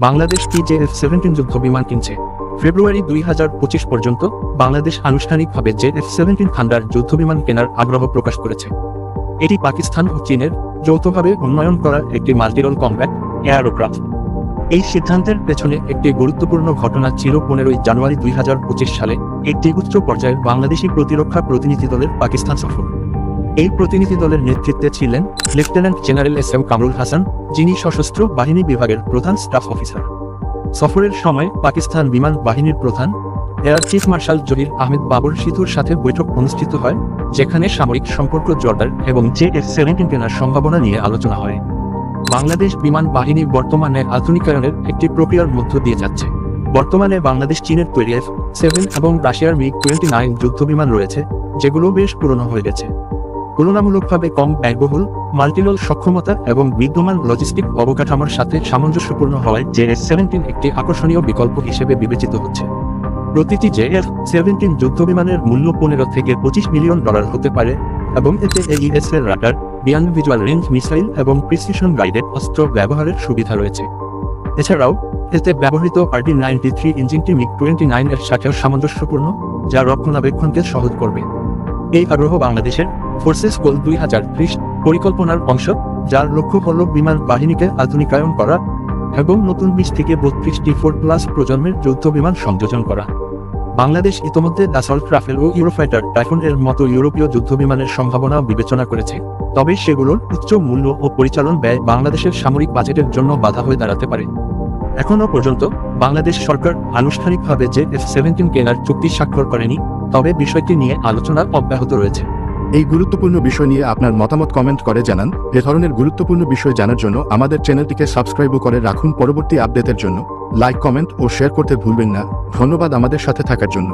বাংলাদেশ কি JF-17 যুদ্ধ বিমান কিনছে? ফেব্রুয়ারি 2025 পর্যন্ত বাংলাদেশ আনুষ্ঠানিকভাবে JF-17 থান্ডার যুদ্ধবিমান কেনার আগ্রহ প্রকাশ করেছে। এটি পাকিস্তান ও চীনের যৌথভাবে উন্নয়ন করা একটি মাল্টিরোল কমব্যাট এয়ারক্রাফট। এই সিদ্ধান্তের পেছনে একটি গুরুত্বপূর্ণ ঘটনা ছিল 15 জানুয়ারি 2025 সালে একটি উচ্চ পর্যায়ের বাংলাদেশি প্রতিরক্ষা প্রতিনিধি দলের পাকিস্তান সফর। এই প্রতিনিধি দলের নেতৃত্বে ছিলেন lieutenant general SM Kamrul Hasan, যিনি সশস্ত্র বাহিনী বিভাগের প্রধান স্টাফ অফিসার। সফরের সময় পাকিস্তান বিমান বাহিনীর প্রধান air chief marshal Zaheer Ahmed Babar সিধুর সাথে বৈঠক অনুষ্ঠিত হয়, যেখানে সামরিক সম্পর্ক জোরদার এবং JF-17 কেনার সম্ভাবনা নিয়ে আলোচনা হয়। বাংলাদেশ বিমান বাহিনী বর্তমানে আধুনিকায়নের একটি প্রক্রিয়ার মধ্য দিয়ে যাচ্ছে। বর্তমানে বাংলাদেশ চীনের তৈরি F-7 এবং রাশিয়ার MiG-29 যুদ্ধবিমান রয়েছে, যেগুলো বেশ পুরনো হয়ে গেছে। তুলনামূলকভাবে কম ব্যয়বহুল, মাল্টিরোল সক্ষমতা এবং বিদ্যমান লজিস্টিক অবকাঠামোর সাথে সামঞ্জস্যপূর্ণ হওয়ায় JF-17 একটি আকর্ষণীয় বিকল্প হিসেবে বিবেচিত হচ্ছে। প্রতিটি JF-17 যুদ্ধবিমানের মূল্য $15 থেকে $25 মিলিয়ন হতে পারে এবং এতে AES এর রাডার, বিয়ান ভিজুয়াল রেঞ্জ মিসাইল এবং প্রিসিশন গাইডেড অস্ত্র ব্যবহারের সুবিধা রয়েছে। এছাড়াও এতে ব্যবহৃত RD-93 ইঞ্জিনটি MiG-29 এর সাথেও সামঞ্জস্যপূর্ণ, যা রক্ষণাবেক্ষণকে সহজ করবে। এই আগ্রহ বাংলাদেশের ফোর্সেস গোল 2030 পরিকল্পনার অংশ, যার লক্ষ্য হল বিমান বাহিনীকে আধুনিকায়ন করা এবং নতুন 20 থেকে 32টি 4+ প্রজন্মের যুদ্ধ বিমান সংযোজন করা। বাংলাদেশ ইতোমধ্যে ডাসল্ট রাফেল ও ইউরোফাইটার টাইফুন এর মতো ইউরোপীয় যুদ্ধবিমানের সম্ভাবনা বিবেচনা করেছে, তবে সেগুলোর উচ্চ মূল্য ও পরিচালন ব্যয় বাংলাদেশের সামরিক বাজেটের জন্য বাধা হয়ে দাঁড়াতে পারে। এখনও পর্যন্ত বাংলাদেশ সরকার আনুষ্ঠানিকভাবে JF-17 কেনার চুক্তি স্বাক্ষর করেনি, তবে বিষয়টি নিয়ে আলোচনা অব্যাহত রয়েছে। এই গুরুত্বপূর্ণ বিষয় নিয়ে আপনার মতামত কমেন্ট করে জানান। এ ধরনের গুরুত্বপূর্ণ বিষয় জানার জন্য আমাদের চ্যানেলটিকে সাবস্ক্রাইব করে রাখুন। পরবর্তী আপডেটের জন্য লাইক, কমেন্ট ও শেয়ার করতে ভুলবেন না। ধন্যবাদ আমাদের সাথে থাকার জন্য।